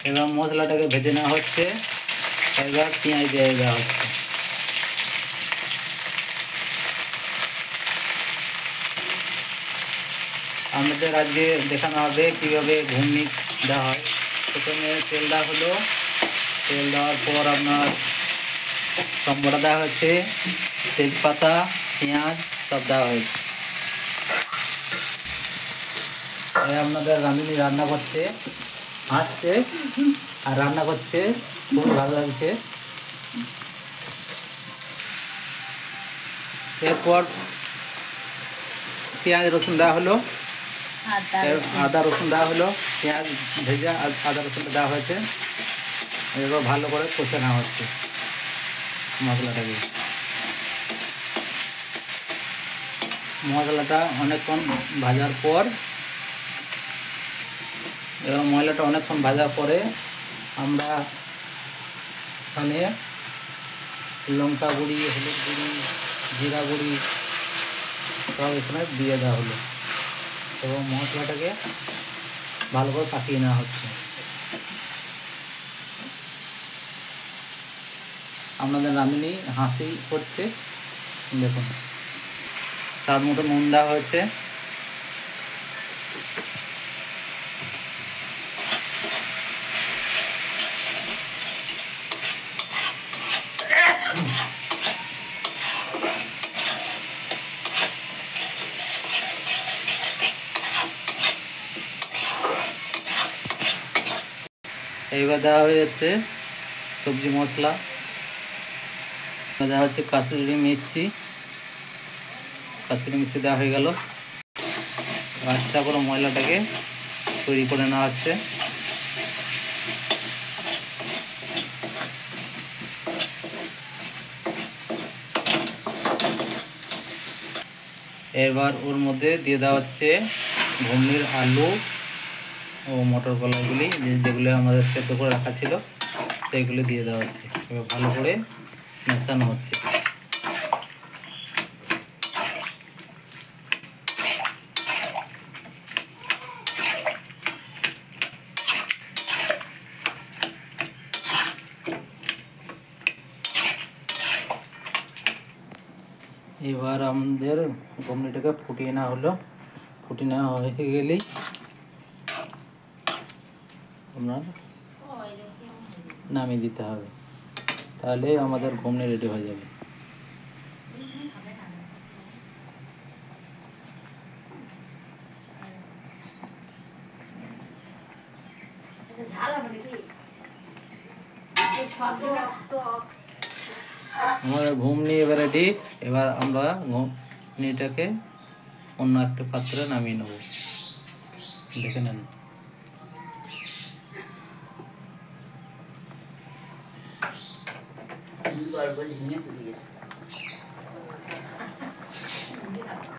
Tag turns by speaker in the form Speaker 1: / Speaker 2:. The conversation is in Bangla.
Speaker 1: এবার মশলাটাকে ভেজে নেওয়া হচ্ছে। এবার পেঁয়াজ দিয়ে দেওয়া হচ্ছে। আমাদের আজকে দেখানো হবে কীভাবে ঘুগনি দেওয়া হয়। প্রথমে তেল দেওয়া হলো, তেল দেওয়ার পর আপনার টমেটো দেওয়া হচ্ছে, তেজপাতা, পেঁয়াজ সব দেওয়া হয়েছে। আপনাদের রাঁধুনি রান্না করছে, হাসছে আর রান্না করছে, খুব ভালো লাগছে। এরপর পেঁয়াজ রসুন দেওয়া হলো, আদা রসুন দেওয়া হলো, পেঁয়াজ ভেজে আদা রসুনটা দেওয়া হয়েছে। এবার ভালো করে কষে নেওয়া হচ্ছে মশলাটাকে। মশলাটা অনেকক্ষণ ভাজার পর, এবং মশলাটা অনেকক্ষণ ভাজার পরে আমরা এখানে লঙ্কা গুঁড়ি, হলুদ গুঁড়ি, জিরা গুঁড়ি সব এখানে দিয়ে দেওয়া হলো এবং মশলাটাকে ভালো করে পাকিয়ে নেওয়া হচ্ছে। আপনাদের রাঁধুনি হাসি করছে, দেখুন। স্বাদ মতো নুন দেওয়া হয়েছে। এইবার দেওয়া হয়েছে সবজি মশলা, দেওয়া হচ্ছে কাসুরি মিষ্টি দেওয়া হয়ে গেল। আচ্ছা করে মশলাটাকে তৈরি করে নেওয়া হচ্ছে। এবার ওর মধ্যে দিয়ে দেওয়া হচ্ছে ঘুগনির আলু ও মটর কলাইগুলি, যেগুলো আমাদের সেদ্ধ করে রাখা ছিল সেগুলো দিয়ে দেওয়া হচ্ছে। এবার ভালো করে মেশানো হচ্ছে। এবার আমাদের ঘুগনিটাকে ফুটিয়ে নেওয়া হলো। ফুটিয়ে নেওয়া হয়ে গেলেই আপনার নামিয়ে দিতে হবে, তাহলে আমাদের ঘুগনি রেডি হয়ে যাবে। আমাদের ঘুগনি এবার রেডি। এবার আমরা ঘুগনিটাকে অন্য একটা পাত্রে নামিয়ে নেব, দেখে নেন।